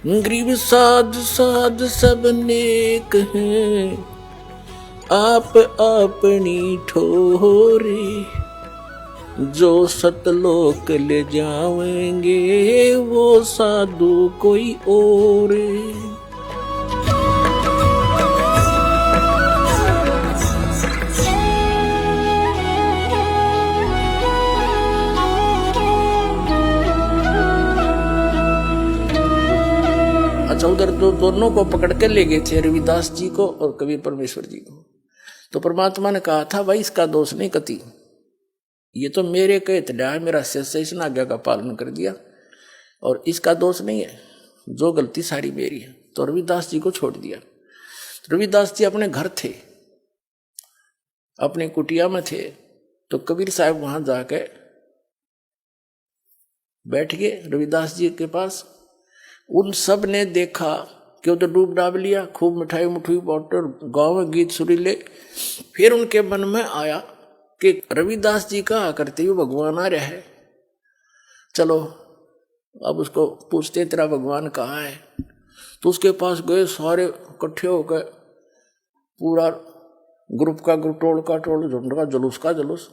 गरीब साध साध सब नेक हैं, आप अपनी ठोरे, जो सतलोक ले जावेंगे वो साधु कोई और। अच्छा, उधर तो दोनों को पकड़ के ले गए थे, रविदास जी को और कबीर परमेश्वर जी को। तो परमात्मा ने कहा था भाई इसका दोष नहीं कति, ये तो मेरे कहे तड़ा है, मेरा शिष्य इसने आज्ञा का पालन कर दिया और इसका दोष नहीं है, जो गलती सारी मेरी है। तो रविदास जी को छोड़ दिया। रविदास जी अपने घर थे, अपने कुटिया में थे। तो कबीर साहब वहां जाके बैठ गए रविदास जी के पास। उन सब ने देखा कि वो तो डूब डाब लिया, खूब मिठाई मुठाई बांटे, गाँव में गीत सुरीले। फिर उनके मन में आया कि रविदास जी का करते हुए भगवान आ रहा है, चलो अब उसको पूछते तेरा भगवान कहाँ है। तो उसके पास गए, सारे इकट्ठे होकर, पूरा ग्रुप का ग्रुप, टोल का टोल, झुंड का जुलूस का जुलूस,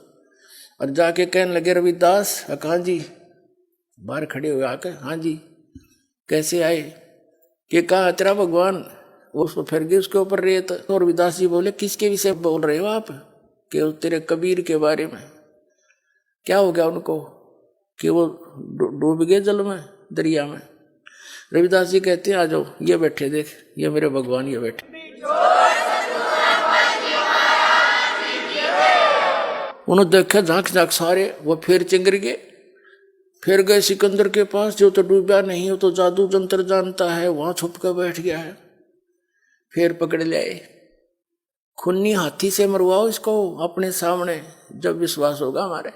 और जाके कहने लगे रविदास कहाँ जी, बाहर खड़े हुए आके, हाँ जी कैसे आए, कि कहा तेरा भगवान। उसको फिर गए उसके ऊपर रेत। तो रविदास जी बोले किसके विषय बोल रहे हो आप, कि तेरे कबीर के बारे में। क्या हो गया उनको कि वो डूब गए जल में, दरिया में। रविदास जी कहते हैं आ जाओ, ये बैठे, देख ये मेरे भगवान ये बैठे। उन्होंने देखा झांक झांक सारे, वो फिर चिंगर गए। फिर गए सिकंदर के पास, जो तो डूबा नहीं, वो तो जादू जंत्र जानता है, वहां छुप कर बैठ गया है। फिर पकड़ ले आए, खुन्नी हाथी से मरवाओ इसको अपने सामने, जब विश्वास होगा हमारे।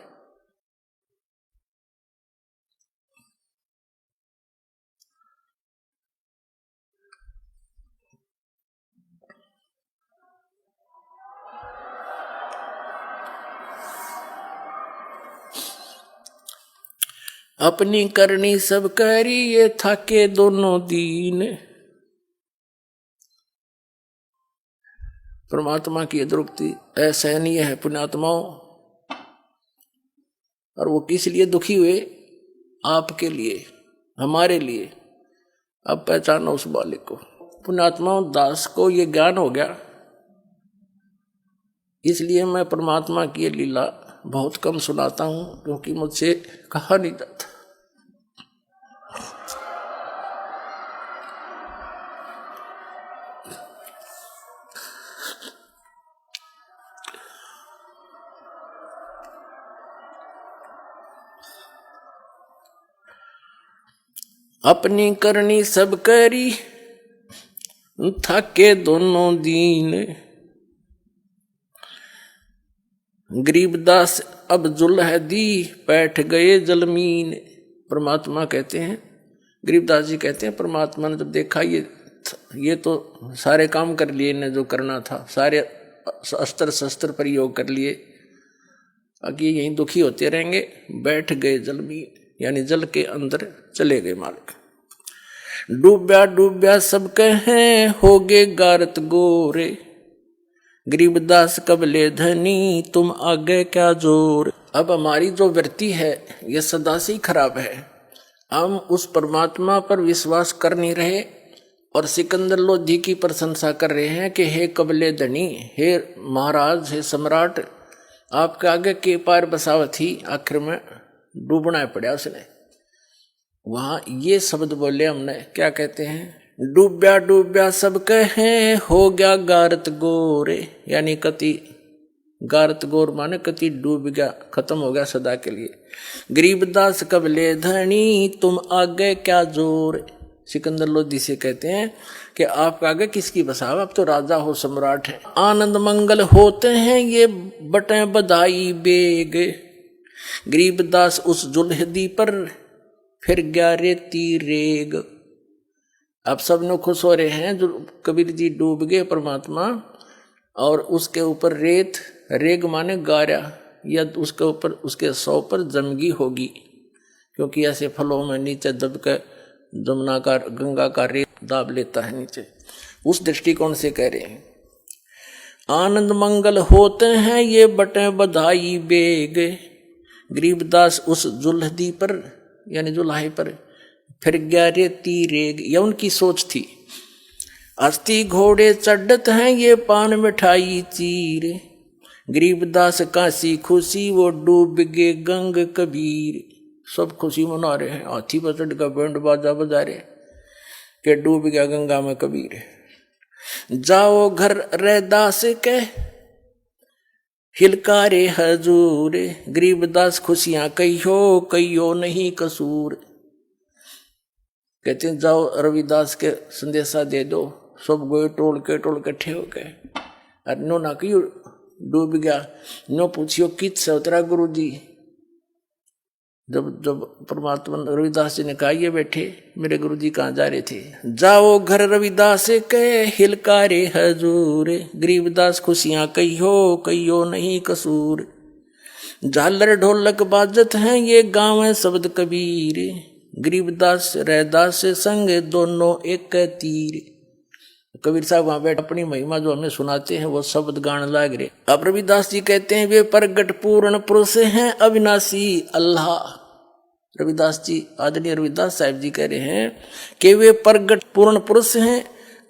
अपनी करनी सब करी, ये थाके दोनों दीन। परमात्मा की द्रुपति असहनीय है पुण्यात्माओं। और वो किस लिए दुखी हुए, आपके लिए, हमारे लिए। अब पहचानो उस बालिक को। पुण्यात्माओं, दास को ये ज्ञान हो गया, इसलिए मैं परमात्मा की लीला बहुत कम सुनाता हूं, क्योंकि मुझसे कहा नहीं जाता। अपनी करनी सब करी, थाके दोनों दीन। गरीबदास अब जुल्ह दी, बैठ गए जलमीन। परमात्मा कहते हैं, गरीबदास जी कहते हैं, परमात्मा ने जब देखा ये तो सारे काम कर लिए, ने जो करना था, सारे अस्त्र शस्त्र प्रयोग कर लिए, आगे यहीं दुखी होते रहेंगे, बैठ गए जलमीन, यानी जल के अंदर चले गए मालिक। डूब्या डूब्या सब कहें, हो गए गारत गोरे। गरीबदास कबले धनी, तुम आगे क्या जोर। अब हमारी जो वृत्ति है ये सदा से ही खराब है। हम उस परमात्मा पर विश्वास कर नहीं रहे और सिकंदर लोधी की प्रशंसा कर रहे हैं कि हे कबले धनी, हे महाराज, हे सम्राट, आपके आगे के पार बसावत ही। आखिर में डूबना पड़ा उसने। वहां ये शब्द बोले हमने, क्या कहते हैं, डूब्या डूब्या सब कहें, हो गया गारत गोरे। यानी कति गारत गोर माने कति डूब गया, खत्म हो गया सदा के लिए। गरीबदास कबले धनी, तुम आगे क्या जोर। सिकंदर लोधी से कहते हैं कि आप आगे किसकी बसाव, अब तो राजा हो, सम्राट है। आनंद मंगल होते हैं ये बटें बधाई बेग। गरीबदास उस जुल्हदी पर फिर ग्यारे तीरेग। अब सब लोग खुश हो रहे हैं, जो कबीर जी डूब गए परमात्मा, और उसके ऊपर रेत, रेग माने गारा, या उसके ऊपर उसके सौ पर जमगी होगी, क्योंकि ऐसे फलों में नीचे दब के जमुना का गंगा का रेत दाब लेता है नीचे, उस दृष्टिकोण से कह रहे हैं। आनंद मंगल होते हैं ये बटे बधाई बेग, गरीबदास उस जुल्हदी पर यानी जुल्हाई पर फिर ग्यारे तीरेग, यह उनकी सोच थी। अस्थि घोड़े चढ़त हैं ये पान मिठाई चीर, गरीबदास काशी खुशी वो डूब गे गंग कबीर। सब खुशी मना रहे हैं, हाथी पर चढ़ का बैंड बाजा बजा रहे के डूब गया गंगा में कबीर। जाओ घर रैदास के हिलकारे हजूर, गरीबदास खुशियां कहियो नहीं कसूर। कहते हैं जाओ रविदास के संदेशा दे दो, सब गए टोल के इकट्ठे हो गए। अरे नो ना क्यों डूब गया, नो पूछियो कित से उतरा गुरु जी। जब परमात्मा रविदास जी ने कहा ये बैठे मेरे गुरु जी कहाँ जा रहे थे, जाओ घर रविदास के हिलकारे हजूर, गरीबदास खुशियां कहियो नहीं कसूर। झालर ढोलक बाजत हैं ये गाँव है शब्द कबीर, गरीबदास रैदास संग दोनों एक तीर। कबीर साहब वहां बैठ अपनी महिमा जो हमें सुनाते हैं वो शब्द गान लाग रहे। अब रविदास जी कहते हैं वे प्रगट पूर्ण पुरुष हैं अविनाशी अल्लाह। रविदास जी आदरणीय रविदास साहब जी कह रहे हैं कि वे प्रगट पूर्ण पुरुष हैं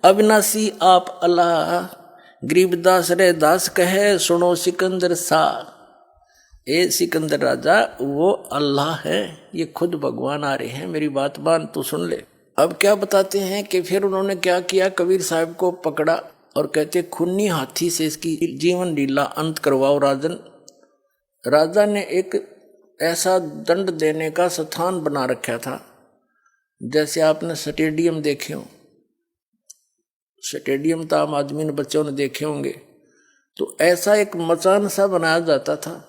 अविनाशी आप अल्लाह। गरीबदास रैदास कहे सुनो सिकंदर सा, ए सिकंदर राजा वो अल्लाह है, ये खुद भगवान आ रहे हैं, मेरी बात मान तू सुन ले। अब क्या बताते हैं कि फिर उन्होंने क्या किया, कबीर साहब को पकड़ा और कहते खूनी हाथी से इसकी जीवन लीला अंत करवाओ राजन। राजा ने एक ऐसा दंड देने का स्थान बना रखा था, जैसे आपने स्टेडियम देखे हो, स्टेडियम तो आम आदमी ने बच्चों ने देखे होंगे, तो ऐसा एक मचान सा बनाया जाता था।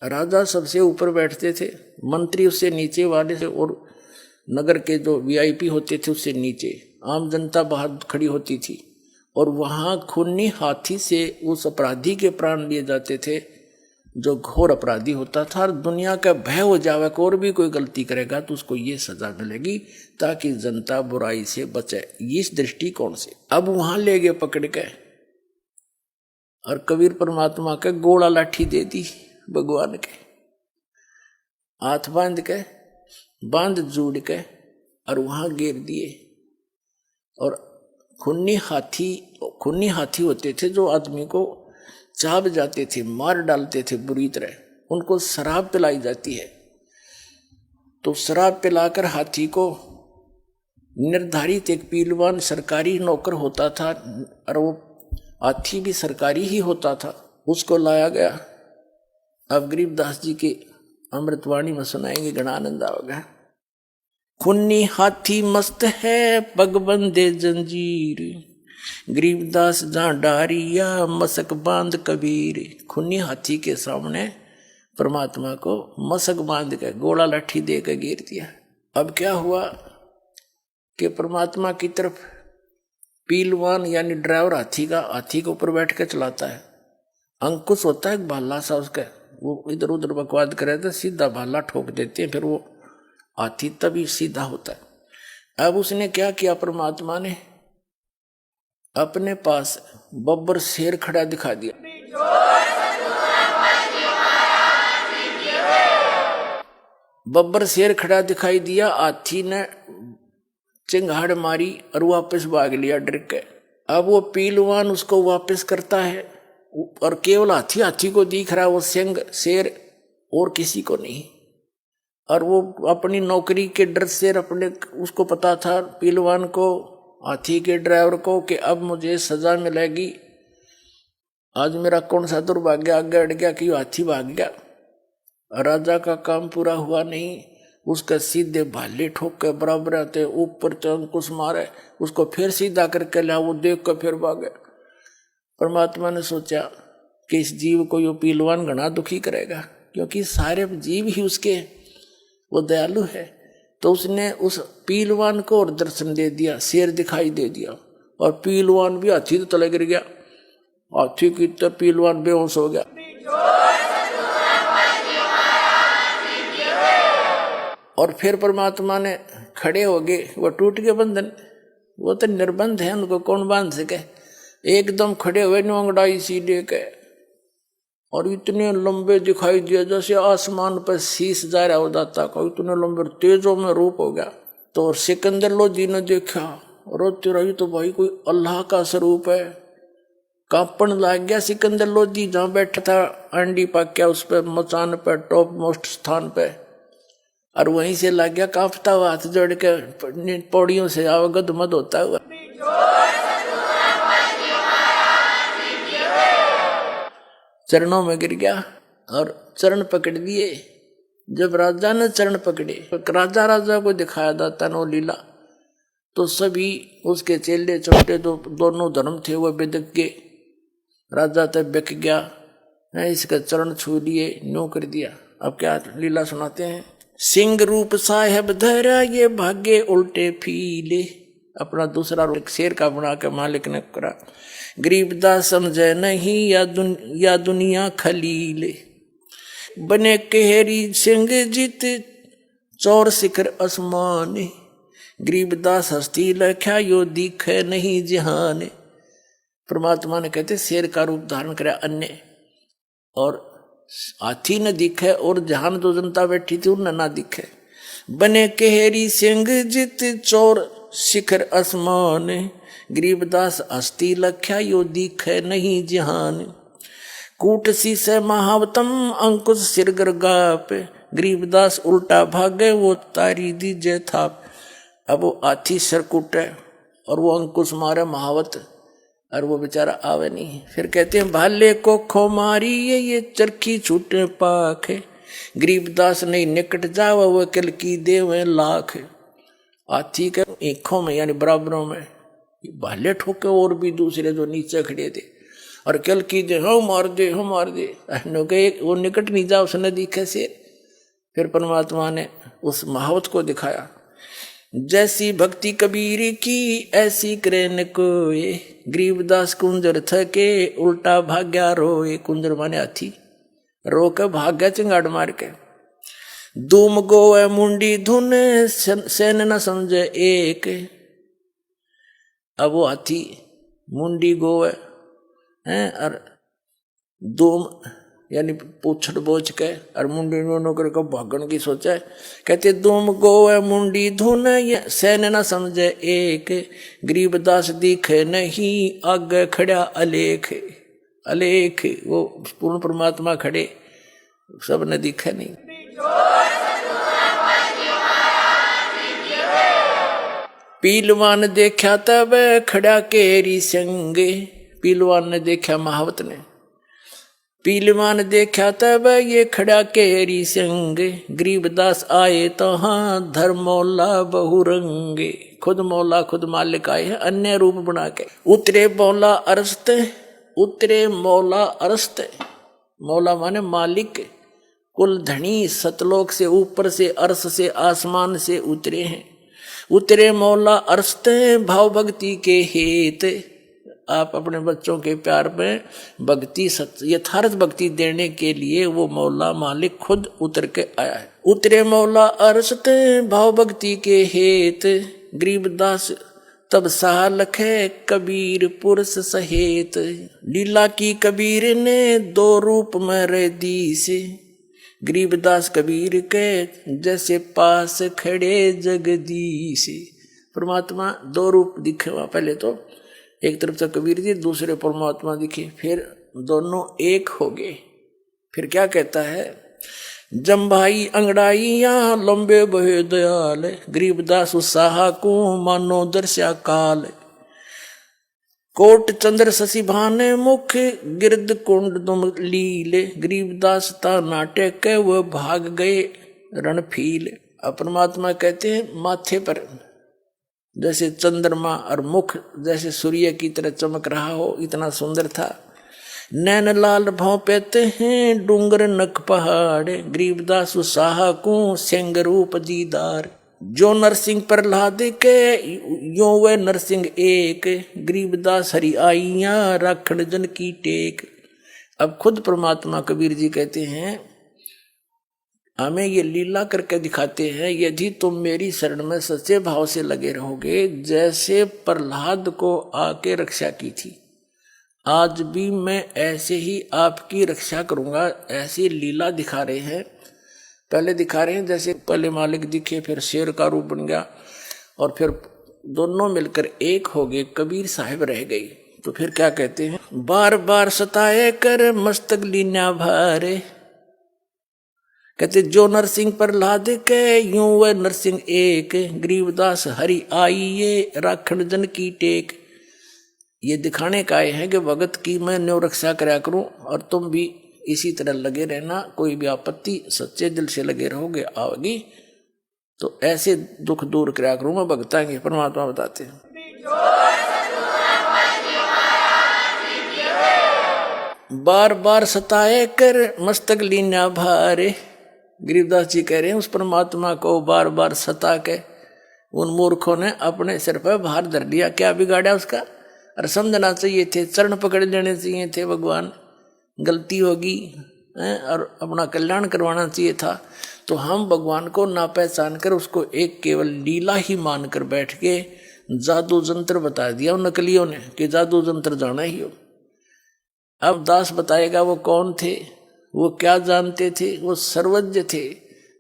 राजा सबसे ऊपर बैठते थे, मंत्री उससे नीचे वाले से, और नगर के जो वीआईपी होते थे उससे नीचे, आम जनता बाहर खड़ी होती थी। और वहाँ खूनी हाथी से उस अपराधी के प्राण लिए जाते थे जो घोर अपराधी होता था, और दुनिया का भय हो जावे कि और भी कोई गलती करेगा तो उसको ये सजा मिलेगी ताकि जनता बुराई से बचे। इस दृष्टिकोण से अब वहां ले गए पकड़ के, और कबीर परमात्मा के गोला लाठी दे दी भगवान के, हाथ बांध जोड़ के और वहां गिर दिए। और खूनी हाथी होते थे जो आदमी को चाब जाते थे, मार डालते थे बुरी तरह, उनको शराब पिलाई जाती है। तो शराब पिलाकर हाथी को निर्धारित एक पीलवान सरकारी नौकर होता था, और वो हाथी भी सरकारी ही होता था, उसको लाया गया। अब गरीबदास जी की अमृतवाणी में सुनाएंगे, घना आनंद आओगा। खूनी हाथी मस्त है पग बंदे जंजीर, गरीबदास जहां डारिया मसक बांध कबीर। खूनी हाथी के सामने परमात्मा को मसक बांध के गोला लाठी दे के गिर दिया। अब क्या हुआ कि परमात्मा की तरफ पीलवान यानी ड्राइवर हाथी के ऊपर बैठ के चलाता है। अंकुश होता है भाला सा उसका, वो इधर उधर बकवाद करे तो सीधा भाला ठोक देते हैं, फिर वो हाथी तभी सीधा होता है। अब उसने क्या किया, परमात्मा ने अपने पास बब्बर शेर खड़ा दिखा दिया। बब्बर शेर खड़ा दिखाई दिया, हाथी ने चिंगाड़ मारी और वापस भाग लिया डर के। अब वो पीलवान उसको वापस करता है, और केवल हाथी को दिख रहा है वो शेर, और किसी को नहीं। और वो अपनी नौकरी के डर से उसको पता था पीलवान को, हाथी के ड्राइवर को, कि अब मुझे सजा मिलेगी, आज मेरा कौन सा दुर्भाग्य आगे अड़ गया कि हाथी भाग गया। राजा का काम पूरा हुआ नहीं, उसका सीधे भाले ठोक के बराबर आते ऊपर अंकुश मारे, उसको फिर सीधा करके ला, वो देख कर फिर भागे। परमात्मा ने सोचा कि इस जीव को यो पीलवान घना दुखी करेगा, क्योंकि सारे जीव ही उसके वो दयालु है। तो उसने उस पीलवान को और दर्शन दे दिया, शेर दिखाई दे दिया, और पीलवान भी हाथी तो तले गिर गया, हाथी की तो पीलवान बेहोश हो गया। और फिर परमात्मा ने खड़े हो गए, वो टूट गए बंधन। वो तो निर्बंध है, उनको कौन बांध सके। एकदम खड़े हुए नोंगड़ाई सीधे के, और इतने लंबे दिखाई दिए जैसे आसमान पर शीश जा रहा हो जाता का, इतने लंबे तेजों में रूप हो गया। तो सिकंदर लोधी ने देखा, रोते रही तो भाई कोई अल्लाह का स्वरूप है। कांपन लग गया सिकंदर लोधी, जहां बैठा था अंडी पाक्या उस पर मचान पर टॉप मोस्ट स्थान पे, और वहीं से लग गया कांपता हुआ, हाथ जोड़ के पौड़ियों से अवगत मत होता हुआ चरणों में गिर गया और चरण पकड़ दिए। जब राजा ने चरण पकड़े, राजा राजा को दिखाया जाता नो लीला, तो सभी उसके चेले छोटे दोनों धर्म थे वो बेदक के। राजा तब बिक गया, इसका चरण छू लिए, नो कर दिया। अब क्या लीला सुनाते हैं। सिंह रूप साहेब धरा ये भागे उल्टे फीले, अपना दूसरा रूप शेर का बना के मालिक ने करा। गरीबदास समझे नहीं या दुनिया खलीले, बने केहरी सिंह जीत चौर शिखर आसमान। गरीबदास हस्ती लख्या यो दिखे नहीं जहान। परमात्मा ने कहते शेर का रूप धारण करा अन्य, और हाथी न दिखे, और जहान जो जनता बैठी थी उन ना दिखे। बने केहरी सिंह जित चौर शिखर आसमान। गरीबदास हस्ती लख्या यो दिखे नहीं जहान। कूट से महावतम अंकुश सिर गर्गाप। गरीबदास उल्टा भागे वो तारी दीजे थाप। अब वो हाथी सिर कूटे और वो अंकुश मारे महावत, और वो बेचारा आवे नहीं। फिर कहते हैं भाले को खो मारी ये चरखी छूटे पाख। गरीबदास नहीं निकट जावा वो कल की देवे लाख। हाथी के आंखों में यानी बराबरों में भाले ठोके, और भी दूसरे जो नीचे खड़े थे, और कल की दे हो मार दे हो मार दे। वो निकट नहीं जा उसने दिखे से। फिर परमात्मा ने उस महावत को दिखाया, जैसी भक्ति कबीर की ऐसी करे न कोई। गरीबदास कुंजर थके उल्टा भाग्या रोए। कुंजर माने हाथी, रो के भाग्या चिंगाड़ मार के। दूम गोए मुंडी धुन सेन न समझे एक। अब वो हाथी मुंडी गोए हैं, और दूम यानी पूछड़ बोझ के और मुंडी नो करके भागन की सोचे। कहते दूम गोए मुंडी धुन सैन न समझे एक। गरीबदास दिखे नहीं आगे खड़ा अलेख। अलेख वो पूर्ण परमात्मा खड़े, सब ने दिखे नहीं। पीलवान देखा तब खड़ा केरी संगे। पीलवान ने देखा महावत ने, पीलवान देखा तब ये खड़ा केरी संग। गरीबदास आए तो हाँ धर्मौला बहुरंगे। खुद मौला खुद मालिक आए हैं अन्य रूप बना के। उतरे मौला अरस्त, उतरे मौला अरस्त। मौला माने मालिक, कुल धनी, सतलोक से ऊपर से अर्श से आसमान से उतरे हैं। उतरे मौला अरस्त भाव भक्ति के हेत। आप अपने बच्चों के प्यार में भक्ति यथार्थ भक्ति देने के लिए वो मौला मालिक खुद उतर के आया है। उतरे मौला अरसत भाव भक्ति के हेत। गरीबदास तब सहा लखे कबीर पुरुष सहेत। लीला की कबीर ने दो रूप में रह दी से। गरीबदास कबीर के जैसे पास खड़े जगदीश। परमात्मा दो रूप दिखे वहां, पहले तो एक तरफ से कबीर जी, दूसरे परमात्मा दिखे, फिर दोनों एक हो गए। फिर क्या कहता है, जम्भाई अंगड़ाइया लंबे बहे दयाल। गरीबदास उत्साह को मानो दर्शा काल। कोट चंद्र शशि भाने मुख गिरद कुंड तुम लीले। गरीबदास ता नाटक के वो भाग गए रणफील। परमात्मा कहते हैं माथे पर जैसे चंद्रमा और मुख जैसे सूर्य की तरह चमक रहा हो, इतना सुंदर था। नैन लाल भाव पेते हैं डूंगर नक पहाड़। गरीबदास उत्साह को सिंह रूप दीदार। जो नरसिंह प्रहलाद के यो वे नरसिंह एक। गरीबदास हरि आइया राखण जन की टेक। अब खुद परमात्मा कबीर जी कहते हैं हमें ये लीला करके दिखाते हैं, यदि तुम मेरी शरण में सच्चे भाव से लगे रहोगे, जैसे प्रहलाद को आके रक्षा की थी, आज भी मैं ऐसे ही आपकी रक्षा करूंगा। ऐसी लीला दिखा रहे हैं, पहले दिखा रहे हैं जैसे पहले मालिक दिखे, फिर शेर का रूप बन गया, और फिर दोनों मिलकर एक हो गए, कबीर साहब रह गई। तो फिर क्या कहते हैं, बार बार सताए कर मस्तक लीना भारे, कहते जो नरसिंह प्रहलाद के यूं वह नरसिंह एक, गरीबदास हरि आइए राखण जन की टेक। ये दिखाने का है कि भगत की मैं न्यो रक्षा कराया करूं, और तुम भी इसी तरह लगे रहना। कोई भी आपत्ति सच्चे दिल से लगे रहोगे, आओगी तो ऐसे दुख दूर कराया करूं मैं भगता के। परमात्मा बताते हैं, बार बार सताए कर मस्तक लीना भारे। गरीबदास जी कह रहे हैं उस परमात्मा को बार बार सता के उन मूर्खों ने अपने सिर पर भार धर लिया। क्या बिगाड़ा उसका? और समझना चाहिए थे, चरण पकड़ लेने चाहिए थे, भगवान गलती होगी और अपना कल्याण करवाना चाहिए था। तो हम भगवान को ना पहचान कर उसको एक केवल लीला ही मान कर बैठ के जादू जंत्र बता दिया उन नकलियों ने कि जादू जंत्र जाना ही हो। अब दास बताएगा वो कौन थे, वो क्या जानते थे। वो सर्वज्ञ थे,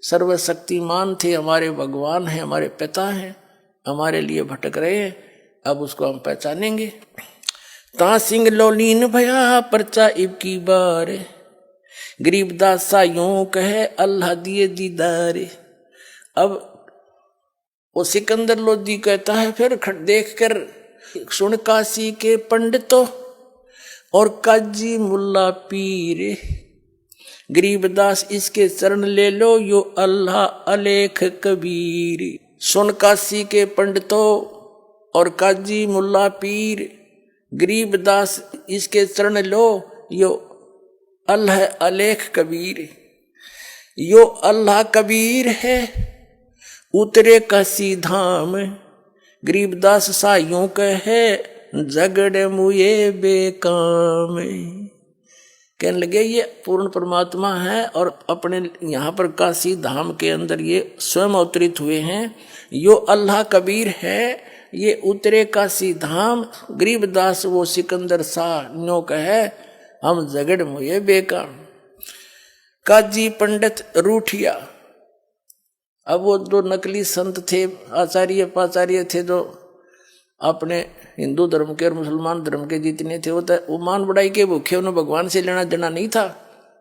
सर्वशक्तिमान थे, हमारे भगवान हैं, हमारे पिता हैं, हमारे लिए भटक रहे हैं। अब उसको हम पहचानेंगे। ता सिंह लोलीन भया परचा इब की बार, गरीबदास सा यूं कहे अल्लाह दिए दीदार। अब वो सिकंदर लोधी कहता है, फिर देख कर सुन काशी के पंडितों और काजी मुल्ला पीर, गरीबदास इसके चरण ले लो यो अल्लाह अलेख कबीर। सुन काशी के पंडितों और काजी मुल्ला पीर, गरीबदास इसके चरण लो यो अल्लाह अलेख कबीर। यो अल्लाह कबीर है उतरे काशी धाम, गरीबदास सा यूं कहे झगड़े मुए बेकाम। कहने लगे ये पूर्ण परमात्मा है और अपने यहाँ पर काशी धाम के अंदर ये स्वयं अवतरित हुए हैं। यो अल्लाह कबीर है, ये उतरे काशी धाम, गरीबदास वो सिकंदर सा नो कहे हम झगड़ मुए बेकाम। काजी पंडित रूठिया। अब वो दो नकली संत थे, आचार्य पाचार्य थे, जो अपने हिंदू धर्म के और मुसलमान धर्म के जितने थे वो मान बढ़ाई के भूखे, उन्हें भगवान से लेना देना नहीं था।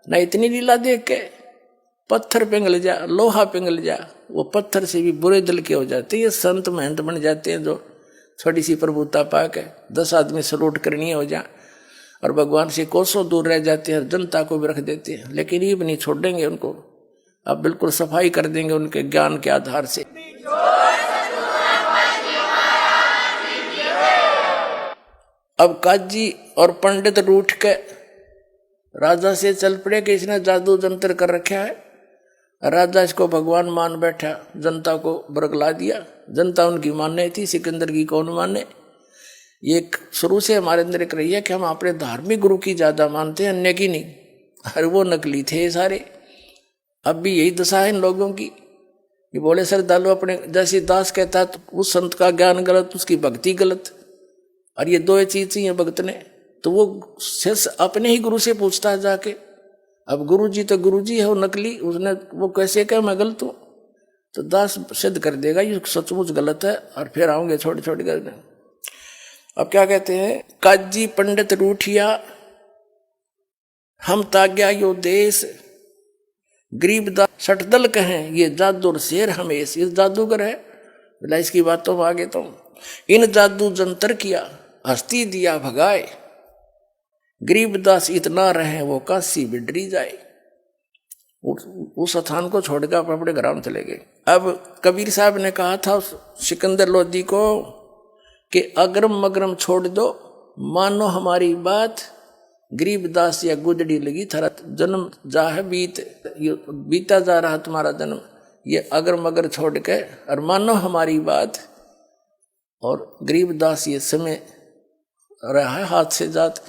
ना इतनी लीला देख के पत्थर पिघल जा, लोहा पिघल जा, वो पत्थर से भी बुरे दिल के हो जाते। ये संत महंत बन जाते हैं जो थोड़ी सी प्रभुता पा के 10 आदमी सलूट करनी हो जा और भगवान से कोसों दूर रह जाते हैं, जनता को भी रख देते हैं। लेकिन ये भी नहीं छोड़ेंगे उनको, अब बिल्कुल सफाई कर देंगे उनके ज्ञान के आधार से। अब काजी और पंडित रूठ के राजा से चल पड़े कि इसने जादू जंतर कर रखा है। राजा इसको भगवान मान बैठा, जनता को बरगला दिया। जनता उनकी मानने थी, सिकंदर की कौन माने। ये शुरू से हमारे अंदर एक रही है कि हम अपने धार्मिक गुरु की ज्यादा मानते हैं, अन्य की नहीं। और वो नकली थे सारे। अब भी यही दशा है इन लोगों की। ये बोले श्रद्धालु अपने जैसे दास कहता है तो उस संत का ज्ञान गलत, उसकी भक्ति गलत, और ये दो चीज चाहिए भक्त ने। तो वो शिष्य अपने ही गुरु से पूछता है जाके। अब गुरु जी तो गुरु जी है, वो नकली, उसने वो कैसे कहे मैं गलत हूं। तो दास सिद्ध कर देगा ये सचमुच गलत है, और फिर आओगे छोटे छोटे करने। अब क्या कहते हैं, काजी पंडित रूठिया हम ताग्या यो देश, गरीबदास सटदल कहें ये जादूर शेर हमेश। इस जादूगर है बोला, इसकी बातों में आगे तुम इन जादू जंतर किया हस्ती दिया भगाए, गरीबदास इतना रहे वो काशी बिडरी जाए। उस स्थान को छोड़कर अपने घर में चले गए। अब कबीर साहब ने कहा था उस सिकंदर लोधी को कि अगरम मगरम छोड़ दो, मानो हमारी बात, गरीबदास या गुजड़ी लगी थारा जन्म जा है बीता जा रहा तुम्हारा जन्म, ये अगर मगर छोड़ के और मानो हमारी बात। और गरीबदास ये समय रहा है हाथ से जात।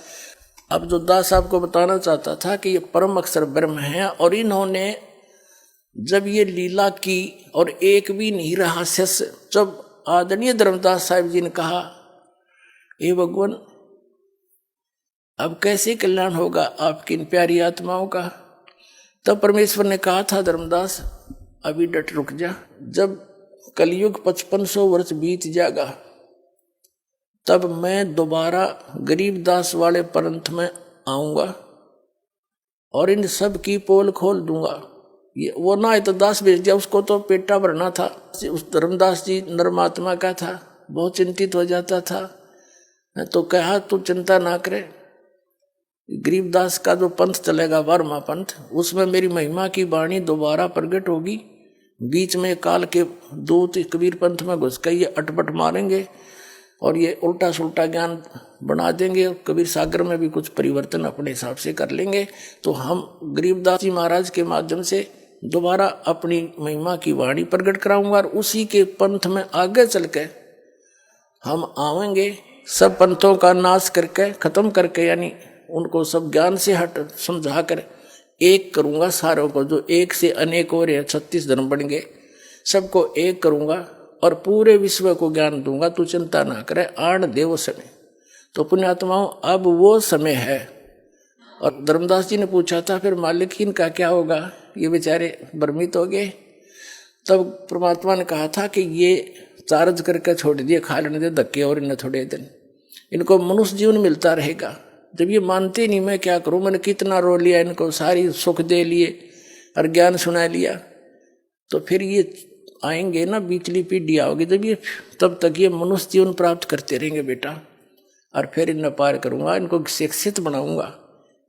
अब जो दास साहब को बताना चाहता था कि ये परम अक्षर ब्रह्म है और इन्होंने जब ये लीला की और एक भी नहीं रहा शेष, जब आदरणीय धर्मदास साहिब जी ने कहा, हे भगवान अब कैसे कल्याण होगा आपकी इन प्यारी आत्माओं का, तब परमेश्वर ने कहा था, धर्मदास अभी डट रुक जा, जब कलयुग 5500 वर्ष बीत जाएगा तब मैं दोबारा गरीबदास वाले पंथ में आऊंगा और इन सब की पोल खोल दूंगा। ये वो ना तो दास भेज दिया, उसको तो पेटा भरना था। उस धर्मदास जी नरमात्मा का था, बहुत चिंतित हो जाता था। तो कहा तू चिंता ना करे, गरीबदास का जो पंथ चलेगा 12वां पंथ, उसमें मेरी महिमा की वाणी दोबारा प्रकट होगी। बीच में काल के दूत कबीर पंथ में घुस कर ये अटपट मारेंगे और ये उल्टा सुल्टा ज्ञान बना देंगे। कबीर सागर में भी कुछ परिवर्तन अपने हिसाब से कर लेंगे। तो हम गरीबदास जी महाराज के माध्यम से दोबारा अपनी महिमा की वाणी प्रकट कराऊंगा और उसी के पंथ में आगे चल के हम आवेंगे, सब पंथों का नाश करके खत्म करके, यानी उनको सब ज्ञान से हट समझा कर एक करूंगा सारों को। जो एक से अनेक हो रहे 36 धर्म बन गए, सबको एक करूंगा और पूरे विश्व को ज्ञान दूंगा। तू चिंता ना करे, आण दे वो समय। तो पुण्यात्माओं अब वो समय है। और धर्मदास जी ने पूछा था फिर मालिक इनका क्या होगा, ये बेचारे भ्रमित हो गए। तब परमात्मा ने कहा था कि ये चार्ज करके छोड़ दिए, खा लेने दे धक्के और इन्हें थोड़े दिन, इनको मनुष्य जीवन मिलता रहेगा। जब ये मानते नहीं मैं क्या करूं, मैंने कितना रो लिया इनको, सारी सुख दे लिए और ज्ञान सुना लिया, तो फिर ये आएंगे ना बीचली पीढ़ी आओगी, जब ये तब तक ये मनुष्य जीवन प्राप्त करते रहेंगे बेटा। और फिर इन्हें पार करूंगा, इनको शिक्षित बनाऊंगा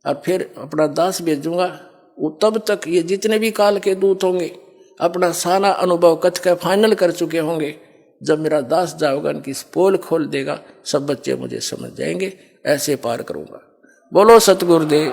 और फिर अपना दास भेजूंगा। वो तब तक ये जितने भी काल के दूत होंगे अपना सारा अनुभव कथ का फाइनल कर चुके होंगे। जब मेरा दास जाओगा इनकी पोल खोल देगा, सब बच्चे मुझे समझ जाएंगे, ऐसे पार करूंगा। बोलो सतगुरुदेव।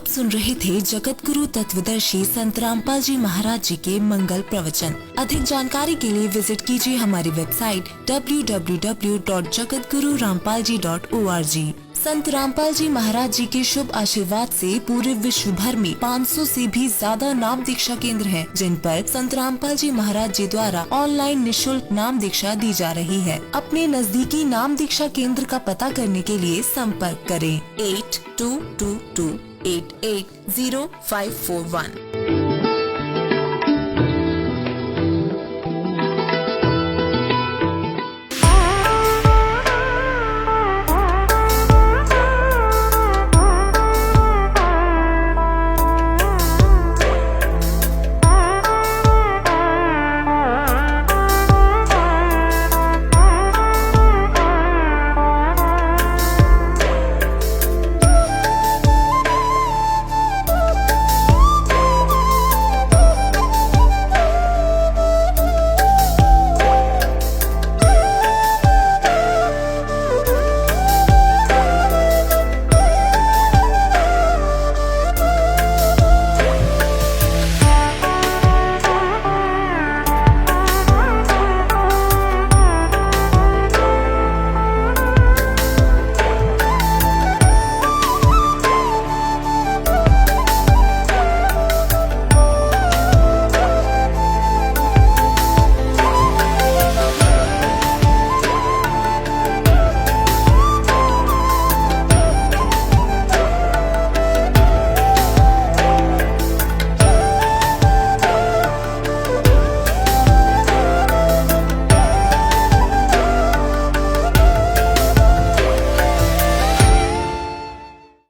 सुन रहे थे जगत गुरु तत्वदर्शी संत रामपाल जी महाराज जी के मंगल प्रवचन। अधिक जानकारी के लिए विजिट कीजिए हमारी वेबसाइट www.jagatgururampalji.org। संत रामपाल जी महाराज जी के शुभ आशीर्वाद से पूरे विश्व भर में 500 से भी ज्यादा नाम दीक्षा केंद्र हैं, जिन पर संत रामपाल जी महाराज जी द्वारा ऑनलाइन निशुल्क नाम दीक्षा दी जा रही है। अपने नजदीकी नाम दीक्षा केंद्र का पता करने के लिए संपर्क करें 8222880541।